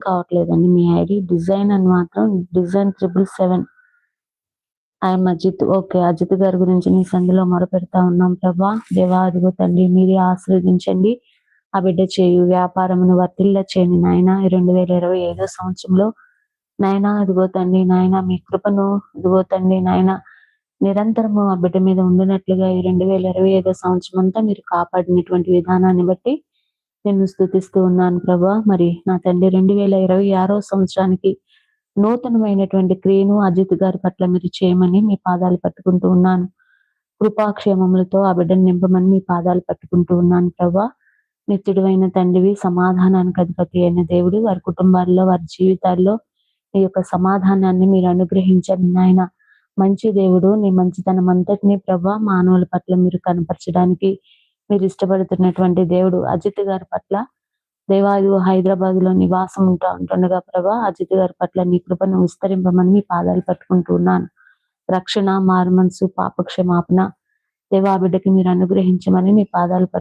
కావట్లేదండి. మీ ID design అని మాత్రం design 777. I am Ajith. Okay. Ajith గారి గురించి మీ సందులో మొరపెడతా ఉన్నాం ప్రభా. దేవా అదిగో తండ్రి మీరే ఆశీర్వదించండి. ఆ బిడ్డ చేయు వ్యాపారమును వర్ధిల్ల చేయండి నాయన. ఈ 2025 సంవత్సరంలో నాయనా అదిగో తండ్రి నాయన మీ కృపను ఇదిగో తండ్రి నాయన నిరంతరము ఆ బిడ్డ మీద ఉండునట్లుగా ఈ 2025 సంవత్సరం అంతా మీరు కాపాడినటువంటి విధానాన్ని బట్టి నిన్ను స్తుతిస్తూ ఉన్నాను ప్రభా. మరి నా తండ్రి 2026 సంవత్సరానికి నూతనమైనటువంటి క్రియను అజిత్ గారి పట్ల మీరు చేయమని మీ పాదాలు పట్టుకుంటూ ఉన్నాను. కృపాక్షేమములతో ఆ బిడ్డను నింపమని మీ పాదాలు పట్టుకుంటూ ఉన్నాను ప్రభా. నిత్యుడైన తండ్రివి, సమాధానానికి అధిపతి అయిన దేవుడు వారి కుటుంబాల్లో వారి జీవితాల్లో నీ యొక్క సమాధానాన్ని మీరు అనుగ్రహించండి నాయన. మంచి దేవుడు, నీ మంచితనం అంతటినీ ప్రభా మానవుల పట్ల మీరు కనపరచడానికి మీరు ఇష్టపడుతున్నటువంటి దేవుడు. అజిత్ గారి పట్ల దేవా ఇదిగో హైదరాబాద్ లో నివాసం ఉంటుండగా ప్రభా అజిత్ గారి పట్ల నీ కృపను విస్తరింపమని మీ పాదాలు పట్టుకుంటూ ఉన్నాను. రక్షణ, మారుమనసు, పాప క్షమాపణ దేవా బిడ్డకి మీరు అనుగ్రహించమని మీ పాదాలు